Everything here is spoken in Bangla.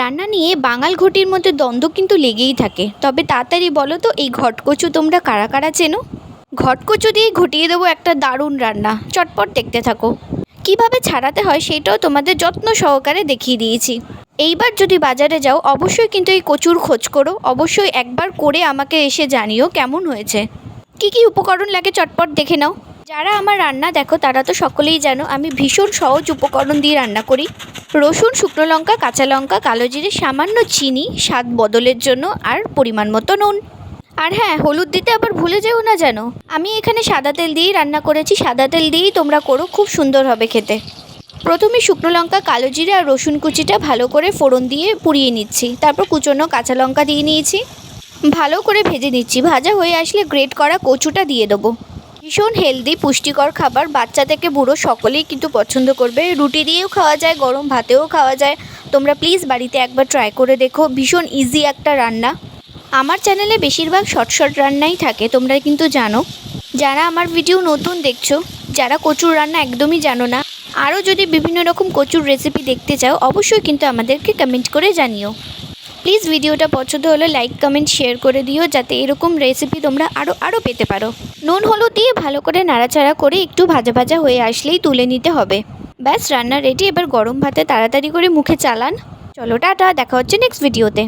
রান্না নিয়ে বাঙাল ঘটির মধ্যে দ্বন্দ্ব কিন্তু লেগেই থাকে। তবে তাড়াতাড়ি বলো তো, এই ঘটকচু তোমরা কারা কারা চেনো? ঘটকচু দিয়ে ঘটিয়ে দেবো একটা দারুণ রান্না, চটপট দেখতে থাকো। কিভাবে ছাড়াতে হয় সেটাও তোমাদের যত্ন সহকারে দেখিয়ে দিয়েছি। এইবার যদি বাজারে যাও অবশ্যই কিন্তু এই কচুর খোঁজ করো, অবশ্যই একবার করে আমাকে এসে জানিও কেমন হয়েছে। কি কি উপকরণ লাগে চটপট দেখে নাও। যারা আমার রান্না দেখো তারা তো সকলেই জানো আমি ভীষণ সহজ উপকরণ দিয়ে রান্না করি। রসুন, শুকনো লঙ্কা, কাঁচা লঙ্কা, কালো জিরে, সামান্য চিনি স্বাদ বদলের জন্য, আর পরিমাণ মতো নুন। আর হ্যাঁ, হলুদ দিতে আবার ভুলে যেও না যেন। আমি এখানে সাদা তেল দিয়েই রান্না করেছি, সাদা তেল দিয়েই তোমরা করো, খুব সুন্দর হবে খেতে। প্রথমে শুকনো লঙ্কা, কালো জিরে আর রসুন কুচিটা ভালো করে ফোড়ন দিয়ে পুড়িয়ে নিচ্ছি। তারপর কুচনো কাঁচা লঙ্কা দিয়ে নিয়েছি, ভালো করে ভেজে নিচ্ছি। ভাজা হয়ে আসলে গ্রেট করা কচুটা দিয়ে দেবো। ভীষণ হেলদি পুষ্টিকর খাবার, বাচ্চা থেকে বুড়ো সকলেই কিন্তু পছন্দ করবে। রুটি দিয়েও খাওয়া যায়, গরম ভাতেও খাওয়া যায়। তোমরা প্লিজ বাড়িতে একবার ট্রাই করে দেখো, ভীষণ ইজি একটা রান্না। আমার চ্যানেলে বেশিরভাগ শর্ট শর্ট রান্নাই থাকে, তোমরা কিন্তু জানো। যারা আমার ভিডিও নতুন দেখছো, যারা কচুর রান্না একদমই জানো না, আরও যদি বিভিন্ন রকম কচুর রেসিপি দেখতে চাও অবশ্যই কিন্তু আমাদেরকে কমেন্ট করে জানিও। প্লিজ ভিডিওটা পছন্দ হলে লাইক, কমেন্ট, শেয়ার করে দিও, যাতে এরকম রেসিপি তোমরা আরও পেতে পারো। নুন হলুদ দিয়ে ভালো করে নাড়াচাড়া করে একটু ভাজা ভাজা হয়ে আসলেই তুলে নিতে হবে। ব্যাস, রান্না রেডি। এবার গরম ভাতে তাড়াতাড়ি করে মুখে চালান। চলো টাটা, দেখা হচ্ছে নেক্সট ভিডিওতে।